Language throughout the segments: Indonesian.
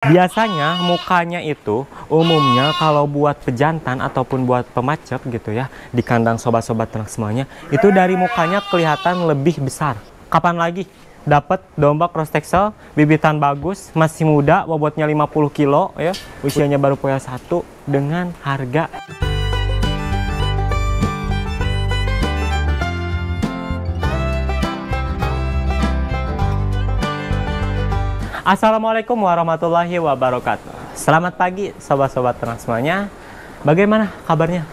Biasanya mukanya itu umumnya kalau buat pejantan ataupun buat pemacek gitu ya, di kandang sobat-sobat ternak semuanya, itu dari mukanya kelihatan lebih besar. Kapan lagi dapat domba cross Texel bibitan bagus, masih muda, bobotnya 50 kilo ya, usianya baru poya 1 dengan harga. Assalamualaikum warahmatullahi wabarakatuh. Selamat pagi sobat-sobat ternak semuanya. Bagaimana kabarnya?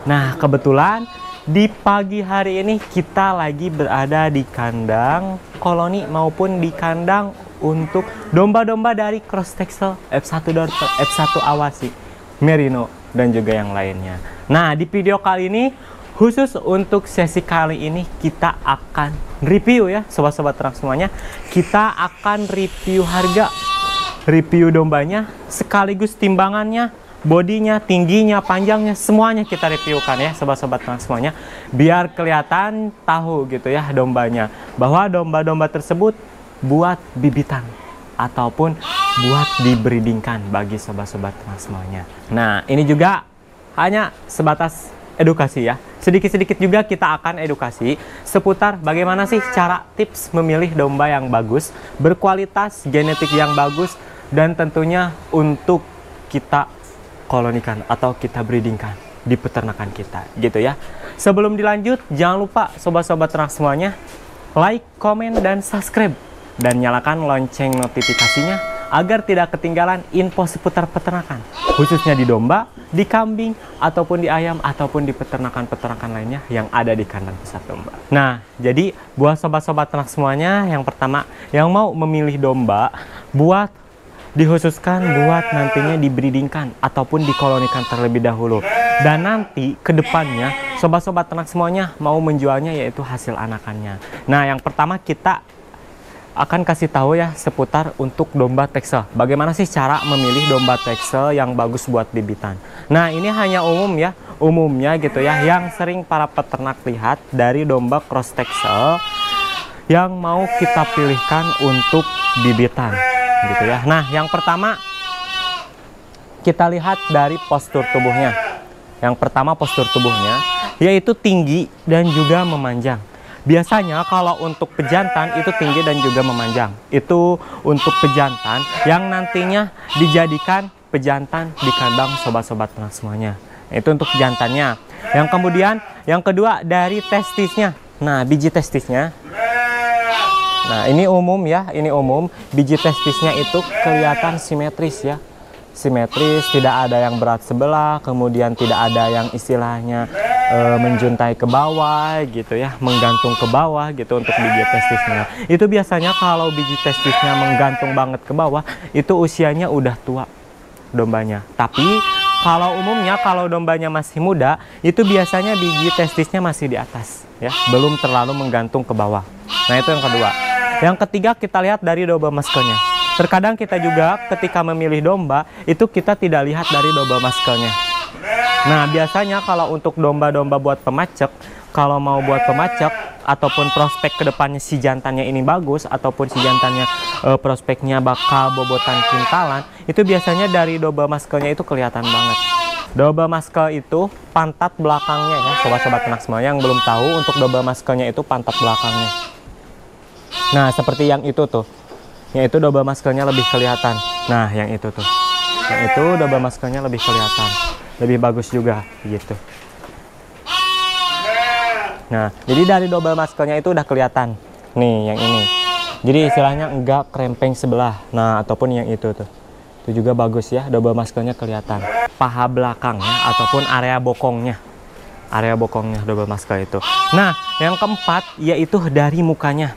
Nah, kebetulan di pagi hari ini kita lagi berada di kandang koloni maupun di kandang untuk domba-domba dari cross Texel F1 Dorper, F1 Awasi, Merino dan juga yang lainnya. Nah, di video kali ini khusus untuk sesi kali ini kita akan review ya sobat-sobat ternak semuanya. Kita akan review harga, review dombanya, sekaligus timbangannya, bodinya, tingginya, panjangnya, semuanya kita reviewkan ya sobat-sobat ternak semuanya. Biar kelihatan tahu gitu ya dombanya, bahwa domba-domba tersebut buat bibitan ataupun buat dibreedingkan bagi sobat-sobat ternak semuanya. Nah, ini juga hanya sebatas edukasi ya. Sedikit-sedikit juga kita akan edukasi seputar bagaimana sih cara tips memilih domba yang bagus, berkualitas, genetik yang bagus, dan tentunya untuk kita kolonikan atau kita breedingkan di peternakan kita gitu ya. Sebelum dilanjut, jangan lupa sobat-sobat ternak semuanya like, komen, dan subscribe, dan nyalakan lonceng notifikasinya agar tidak ketinggalan info seputar peternakan, khususnya di domba, di kambing, ataupun di ayam, ataupun di peternakan-peternakan lainnya yang ada di kandang pusat domba. Nah, jadi buat sobat-sobat ternak semuanya, yang pertama yang mau memilih domba buat dikhususkan buat nantinya dibreedingkan ataupun dikolonikan terlebih dahulu, dan nanti kedepannya sobat-sobat ternak semuanya mau menjualnya yaitu hasil anakannya. Nah, yang pertama kita akan kasih tahu ya seputar untuk domba Texel. Bagaimana sih cara memilih domba Texel yang bagus buat bibitan? Nah, ini hanya umum ya, umumnya gitu ya, yang sering para peternak lihat dari domba cross Texel yang mau kita pilihkan untuk bibitan gitu ya. Nah, yang pertama kita lihat dari postur tubuhnya. Yang pertama postur tubuhnya yaitu tinggi dan juga memanjang. Biasanya kalau untuk pejantan itu tinggi dan juga memanjang. Itu untuk pejantan yang nantinya dijadikan pejantan di kandang sobat-sobat ternak semuanya. Itu untuk pejantannya. Yang kemudian yang kedua dari testisnya. Nah, biji testisnya. Nah, ini umum ya, ini umum. Biji testisnya itu kelihatan simetris ya. Simetris, tidak ada yang berat sebelah, kemudian tidak ada yang istilahnya menjuntai ke bawah gitu ya, menggantung ke bawah gitu untuk biji testisnya. Itu biasanya kalau biji testisnya menggantung banget ke bawah, itu usianya udah tua dombanya. Tapi kalau umumnya kalau dombanya masih muda, itu biasanya biji testisnya masih di atas ya, belum terlalu menggantung ke bawah. Nah, itu yang kedua. Yang ketiga kita lihat dari domba maskelnya. Terkadang kita juga ketika memilih domba, itu kita tidak lihat dari domba maskelnya. Nah, biasanya kalau untuk domba-domba buat pemacek, kalau mau buat pemacek ataupun prospek kedepannya si jantannya ini bagus, ataupun si jantannya prospeknya bakal bobotan kintalan, itu biasanya dari domba maskelnya itu kelihatan banget. Domba maskel itu pantat belakangnya ya, sobat-sobat ternak semuanya yang belum tahu, untuk domba maskelnya itu pantat belakangnya. Nah, seperti yang itu tuh. Yang itu domba maskelnya lebih kelihatan. Nah, yang itu tuh. Yang itu domba maskelnya lebih kelihatan. Lebih bagus juga gitu. Nah, jadi dari domba maskelnya itu udah kelihatan. Nih, yang ini. Jadi istilahnya enggak krempeng sebelah. Nah, ataupun yang itu tuh. Itu juga bagus ya, domba maskelnya kelihatan. Paha belakangnya ataupun area bokongnya. Area bokongnya domba maskel itu. Nah, yang keempat yaitu dari mukanya.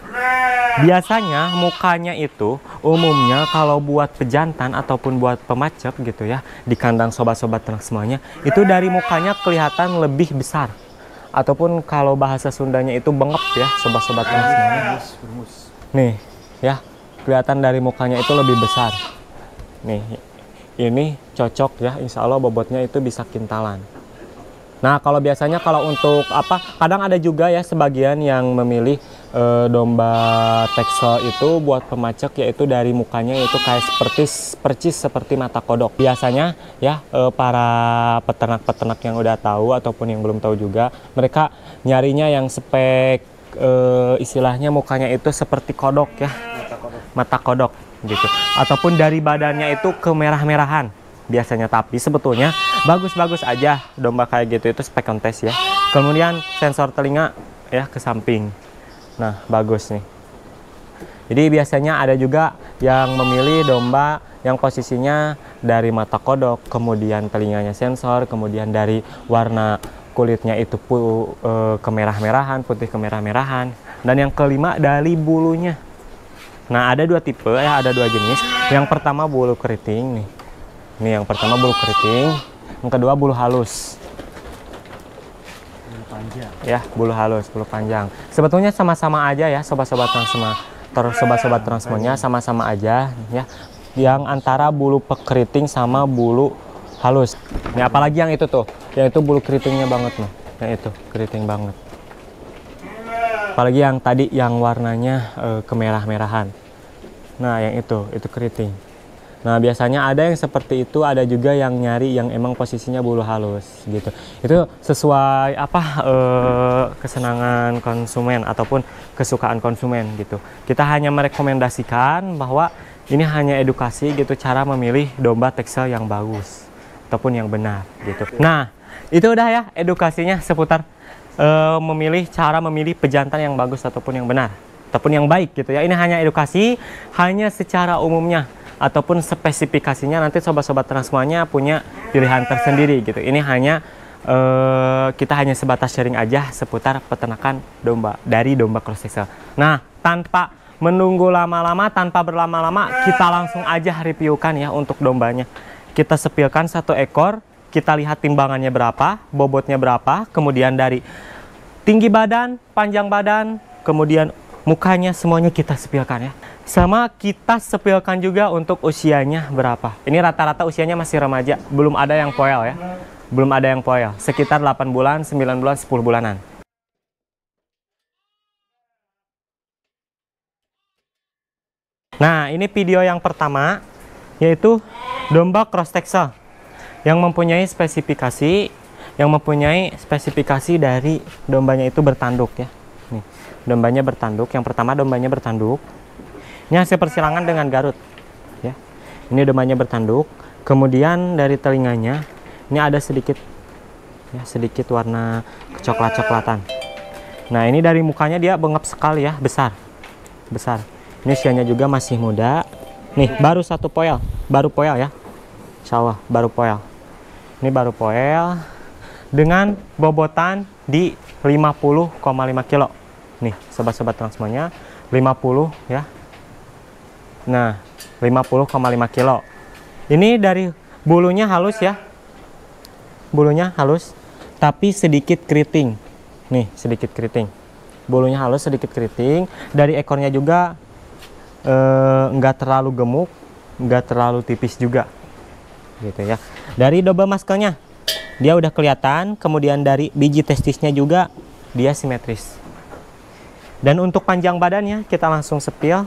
Biasanya mukanya itu umumnya kalau buat pejantan ataupun buat pemacek gitu ya, di kandang sobat-sobat ternak semuanya, itu dari mukanya kelihatan lebih besar. Ataupun kalau bahasa Sundanya itu bengep ya sobat-sobat ternak semuanya. Nih ya, kelihatan dari mukanya itu lebih besar. Nih, ini cocok ya, insya Allah bobotnya itu bisa kintalan. Nah, kalau biasanya kalau untuk apa, kadang ada juga ya sebagian yang memilih domba Texel itu buat pemacek, yaitu dari mukanya itu kayak percis seperti mata kodok. Biasanya ya para peternak-peternak yang udah tahu ataupun yang belum tahu juga, mereka nyarinya yang spek istilahnya mukanya itu seperti kodok ya, mata kodok gitu, ataupun dari badannya itu kemerah-merahan biasanya. Tapi sebetulnya bagus-bagus aja domba kayak gitu, itu spek kontes ya. Kemudian sensor telinga ya ke samping. Nah, bagus nih. Jadi biasanya ada juga yang memilih domba yang posisinya dari mata kodok, kemudian telinganya sensor, kemudian dari warna kulitnya itu kemerah-merahan, putih kemerah-merahan. Dan yang kelima dari bulunya. Nah, ada dua tipe ya, ada dua jenis. Yang pertama bulu keriting nih. Ini yang pertama bulu keriting, yang kedua bulu halus. Panjang. Ya, bulu halus, bulu panjang. Sebetulnya sama-sama aja ya, sobat-sobat transmonya sama-sama aja ya. Yang antara bulu keriting sama bulu halus. Ini apalagi yang itu tuh, yang itu bulu keritingnya banget nih. Yang itu keriting banget. Apalagi yang tadi yang warnanya kemerah-merahan. Nah, yang itu keriting. Nah, biasanya ada yang seperti itu, ada juga yang nyari yang emang posisinya bulu halus gitu. Itu sesuai apa kesenangan konsumen ataupun kesukaan konsumen gitu. Kita hanya merekomendasikan bahwa ini hanya edukasi gitu, cara memilih domba Texel yang bagus ataupun yang benar gitu. Nah, itu udah ya edukasinya seputar cara memilih pejantan yang bagus ataupun yang benar ataupun yang baik gitu ya. Ini hanya edukasi, hanya secara umumnya ataupun spesifikasinya nanti sobat-sobat transmonya punya pilihan tersendiri gitu. Ini hanya kita hanya sebatas sharing aja seputar peternakan domba dari domba cross Texel. Nah, tanpa menunggu lama-lama, tanpa berlama-lama, kita langsung aja reviewkan ya untuk dombanya. Kita sepilkan satu ekor, kita lihat timbangannya berapa, bobotnya berapa, kemudian dari tinggi badan, panjang badan, kemudian mukanya, semuanya kita sepilkan ya. Sama kita sepilkan juga untuk usianya berapa. Ini rata-rata usianya masih remaja, belum ada yang poel ya. Belum ada yang poel, sekitar 8 bulan, 9 bulan, 10 bulanan. Nah, ini video yang pertama, yaitu domba cross Texel yang mempunyai spesifikasi dari dombanya itu bertanduk ya. Nih, dombanya bertanduk. Yang pertama dombanya bertanduk. Ini hasil persilangan dengan Garut ya. Ini dombanya bertanduk. Kemudian dari telinganya ini ada sedikit warna kecoklat-coklatan. Nah, ini dari mukanya dia bengap sekali ya, besar. Ini usianya juga masih muda. Nih, baru satu poel, ya. Insya Allah baru poel. Ini baru poel dengan bobotan di 50,5 kilo. Nih, sobat-sobat transmonya 50 ya. Nah, 50,5 kilo. Ini dari bulunya halus ya. Bulunya halus, tapi sedikit keriting. Nih, sedikit keriting. Bulunya halus, sedikit keriting. Dari ekornya juga nggak terlalu gemuk, nggak terlalu tipis juga. Gitu ya. Dari double maskelnya, dia udah kelihatan. Kemudian dari biji testisnya juga, dia simetris. Dan untuk panjang badannya, kita langsung sepil.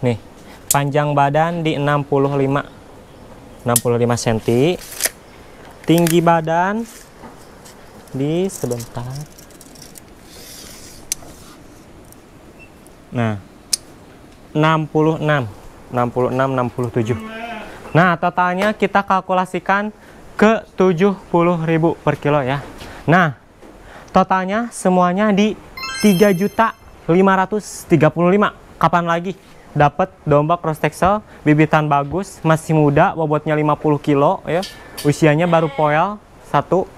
Nih, panjang badan di 65 cm. Tinggi badan di sebentar. Nah, 67. Nah, totalnya kita kalkulasikan ke 70.000 per kilo ya. Nah, totalnya semuanya di 3.535.000. Kapan lagi dapat domba cross Texel bibitan bagus, masih muda, bobotnya 50 kilo ya. Usianya baru poel 1.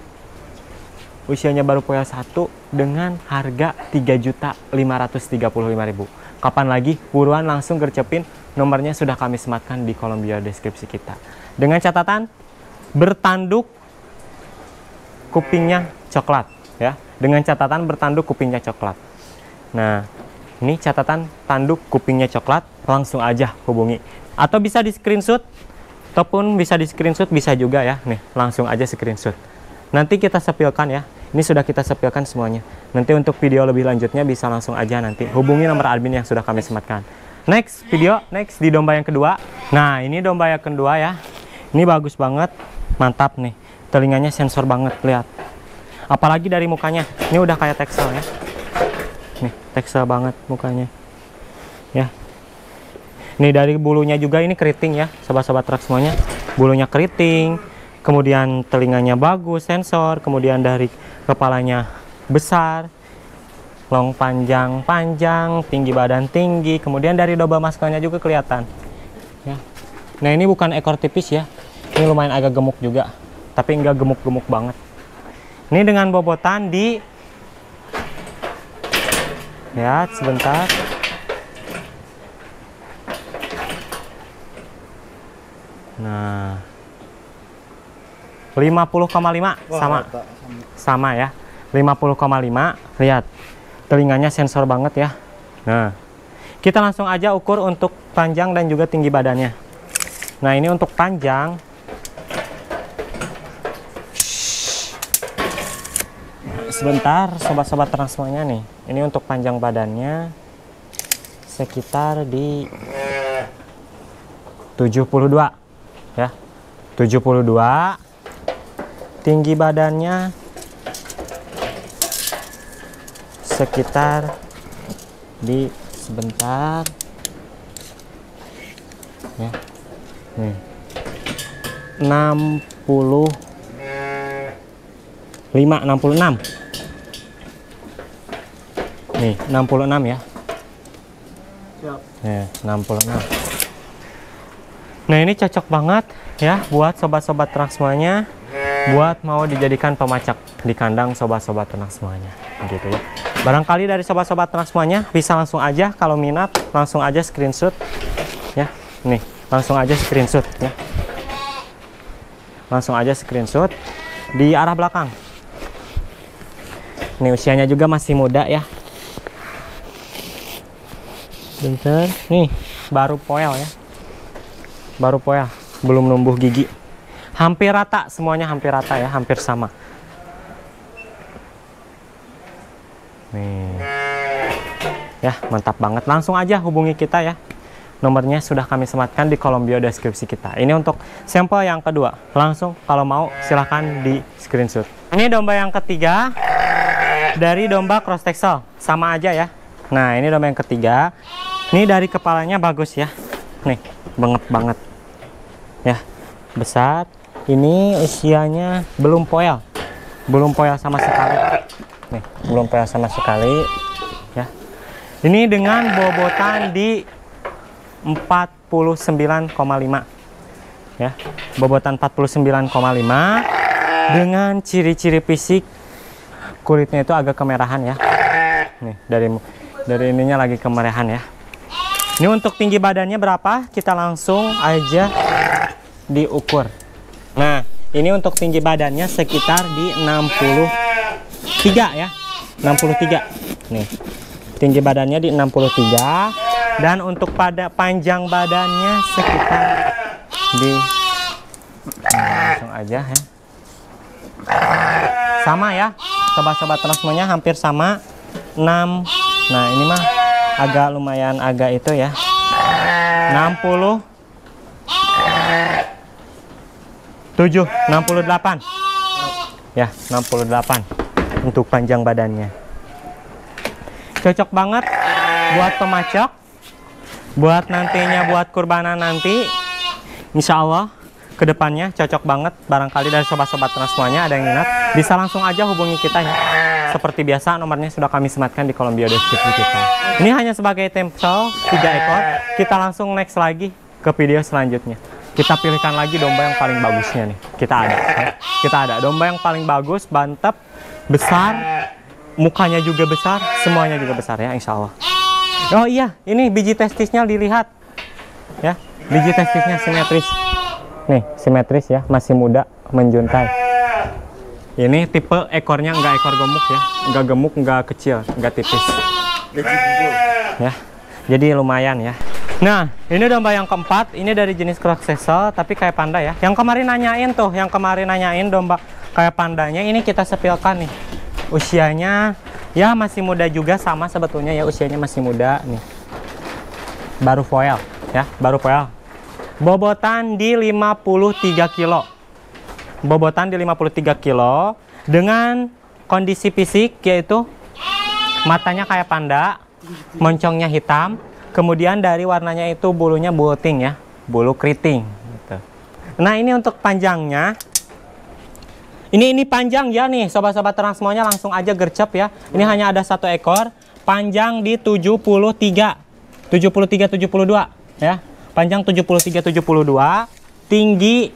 Dengan harga 3.535.000. Kapan lagi? Buruan langsung gercepin, nomornya sudah kami sematkan di kolom bio deskripsi kita. Dengan catatan bertanduk kupingnya coklat ya. Dengan catatan bertanduk kupingnya coklat. Nah, ini catatan tanduk kupingnya coklat, langsung aja hubungi. Atau bisa di screenshot ataupun bisa di screenshot bisa juga ya. Nih, langsung aja screenshot. Nanti kita sepilkan ya. Ini sudah kita sepilkan semuanya. Nanti untuk video lebih lanjutnya bisa langsung aja nanti hubungi nomor admin yang sudah kami sematkan. Next video, next di domba yang kedua. Nah, ini domba yang kedua ya. Ini bagus banget, mantap nih. Telinganya sensor banget, lihat. Apalagi dari mukanya, ini udah kayak Texel ya. Nih, Texel banget mukanya. Ya. Nih dari bulunya juga ini keriting ya, sobat-sobat truk semuanya. Bulunya keriting, kemudian telinganya bagus, sensor, kemudian dari kepalanya besar, long panjang, tinggi badan tinggi, kemudian dari double maskelnya juga kelihatan. Ya. Nah ini bukan ekor tipis ya, ini lumayan agak gemuk juga, tapi enggak gemuk-gemuk banget. Ini dengan bobotan di, ya sebentar. Nah, 50,5 sama ya, 50,5. Lihat, telinganya sensor banget ya. Nah, kita langsung aja ukur untuk panjang dan juga tinggi badannya. Nah, ini untuk panjang. Sebentar, sobat-sobat trans semuanya nih. Ini untuk panjang badannya sekitar di 72 ya. 72. Tinggi badannya sekitar di, sebentar ya, nih 66 nih, 66 ya. Siap. 66. Nah ini cocok banget ya buat sobat-sobat ternak semuanya, buat mau dijadikan pemacak di kandang sobat-sobat ternak semuanya gitu ya. Barangkali dari sobat-sobat ternak semuanya bisa langsung aja, kalau minat langsung aja screenshot ya. Nih langsung aja screenshot ya, langsung aja screenshot di arah belakang. Nih usianya juga masih muda ya. Bentar, nih baru poel ya, baru poel, belum numbuh gigi. Hampir rata, semuanya hampir rata ya, hampir sama. Nih ya, mantap banget. Langsung aja hubungi kita ya, nomornya sudah kami sematkan di kolom bio deskripsi kita. Ini untuk sampel yang kedua. Langsung kalau mau silahkan di screenshot. Ini domba yang ketiga dari domba cross Texel, sama aja ya. Nah ini domba yang ketiga. Ini dari kepalanya bagus ya, nih banget banget ya, besar. Ini usianya belum poel, belum poel sama sekali. Nih belum poel sama sekali ya. Ini dengan bobotan di 49,5 ya, bobotan 49,5 dengan ciri-ciri fisik kulitnya itu agak kemerahan ya. Nih dari ininya lagi kemerahan ya. Ini untuk tinggi badannya berapa? Kita langsung aja diukur. Nah, ini untuk tinggi badannya sekitar di 63 ya. 63. Nih. Tinggi badannya di 63 dan untuk pada panjang badannya sekitar di, langsung aja ya. Sama ya. Sobat-sobat ternak semuanya hampir sama. 6. Nah, ini mah agak lumayan agak itu ya, 68 ya, 68 untuk panjang badannya. Cocok banget buat pemacak, buat nantinya buat kurbanan nanti, insya Allah kedepannya cocok banget. Barangkali dari sobat-sobat ternak semuanya ada yang minat, bisa langsung aja hubungi kita ya. Seperti biasa nomornya sudah kami sematkan di kolom bio deskripsi kita. Ini hanya sebagai sampel 3 ekor. Kita langsung next lagi ke video selanjutnya. Kita pilihkan lagi domba yang paling bagusnya nih. Kita ada ya. Kita ada domba yang paling bagus, bantep, besar, mukanya juga besar, semuanya juga besar ya insya Allah. Oh iya, ini biji testisnya dilihat ya, biji testisnya simetris. Nih simetris ya, masih muda, menjuntai. Ini tipe ekornya enggak ekor gemuk ya, enggak gemuk, enggak kecil, enggak tipis ya, jadi lumayan ya. Nah, ini domba yang keempat, ini dari jenis Cross Texel, tapi kayak panda ya. Yang kemarin nanyain domba kayak pandanya, ini kita sepilkan nih. Usianya ya masih muda juga, sama sebetulnya ya, usianya masih muda nih. Baru foal ya, baru foal. Bobotan di 53 kilo. Bobotan di 53 kilo dengan kondisi fisik yaitu matanya kayak panda, moncongnya hitam, kemudian dari warnanya itu bulunya bulting ya, bulu keriting gitu. Nah, ini untuk panjangnya. Ini panjang ya nih, sobat-sobat ternak semuanya, langsung aja gercep ya. Ini hanya ada satu ekor, panjang di 73 72 ya. Panjang 73 72, tinggi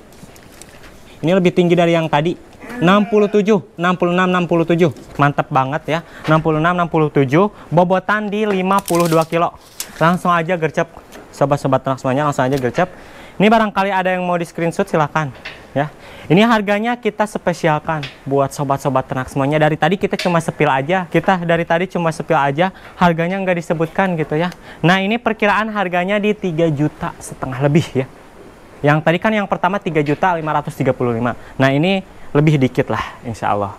ini lebih tinggi dari yang tadi. 67, 66, 67. Mantap banget ya. 66, 67. Bobotan di 52 kilo. Langsung aja gercep. Sobat-sobat ternak semuanya, langsung aja gercep. Ini barangkali ada yang mau di screenshot, silahkan ya. Ini harganya kita spesialkan buat sobat-sobat ternak semuanya. Dari tadi kita cuma sepil aja. Harganya nggak disebutkan gitu ya. Nah, ini perkiraan harganya di 3,5 juta lebih ya. Yang tadi kan yang pertama 3.535.000. Nah, ini lebih dikit lah, insya Allah.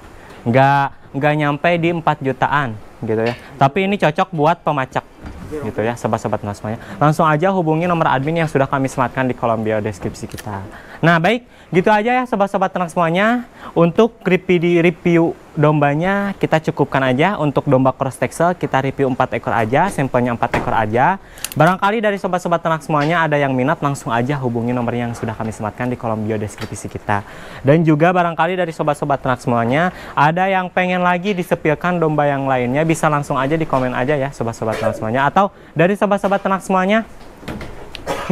Nggak nyampe di 4 jutaan gitu ya. Tapi ini cocok buat pemacak gitu ya, sobat-sobat ternak semuanya. Langsung aja hubungi nomor admin yang sudah kami sematkan di kolom bio deskripsi kita. Nah, baik, gitu aja ya sobat-sobat ternak semuanya. Untuk review dombanya kita cukupkan aja. Untuk domba Cross Texel kita review 4 ekor aja, sampelnya 4 ekor aja. Barangkali dari sobat-sobat ternak semuanya ada yang minat, langsung aja hubungi nomor yang sudah kami sematkan di kolom bio deskripsi kita. Dan juga barangkali dari sobat-sobat ternak semuanya ada yang pengen lagi disepilkan domba yang lainnya, bisa langsung aja di komen aja ya sobat-sobat ternak semuanya. Atau dari sobat-sobat ternak semuanya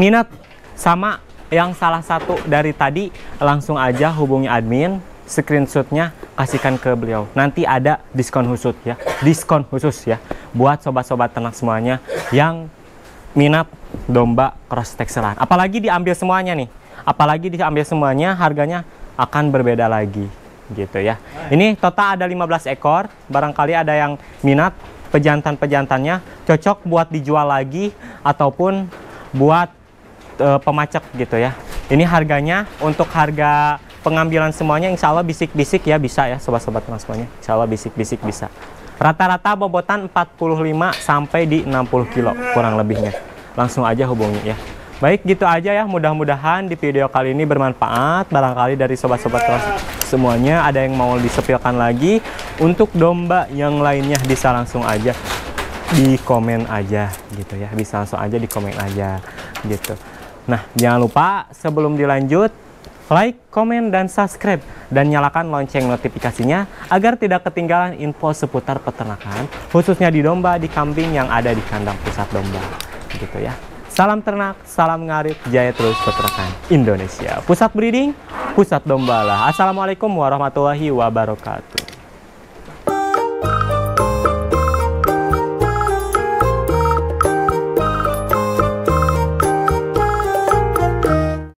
minat sama yang salah satu dari tadi, langsung aja hubungi admin, screenshotnya kasihkan ke beliau. Nanti ada diskon khusus ya buat sobat-sobat ternak semuanya yang minat domba Cross Texelan. Apalagi diambil semuanya, harganya akan berbeda lagi gitu ya. Ini total ada 15 ekor. Barangkali ada yang minat, pejantan-pejantannya cocok buat dijual lagi ataupun buat pemacak gitu ya. Ini harganya, untuk harga pengambilan semuanya insya Allah bisik-bisik ya, bisa ya sobat-sobat ternak semuanya. Insya Allah bisik-bisik bisa. Rata-rata bobotan 45 sampai di 60 kilo kurang lebihnya. Langsung aja hubungi ya. Baik, gitu aja ya. Mudah-mudahan di video kali ini bermanfaat. Barangkali dari sobat-sobat ternak semuanya ada yang mau disepilkan lagi. Untuk domba yang lainnya bisa langsung aja di komen aja gitu ya. Bisa langsung aja di komen aja gitu. Nah, jangan lupa sebelum dilanjut, like, komen, dan subscribe, dan nyalakan lonceng notifikasinya agar tidak ketinggalan info seputar peternakan, khususnya di domba, di kambing yang ada di kandang pusat domba gitu ya. Salam ternak, salam ngarit, jaya terus peternakan Indonesia. Pusat breeding, pusat domba lah. Assalamualaikum warahmatullahi wabarakatuh.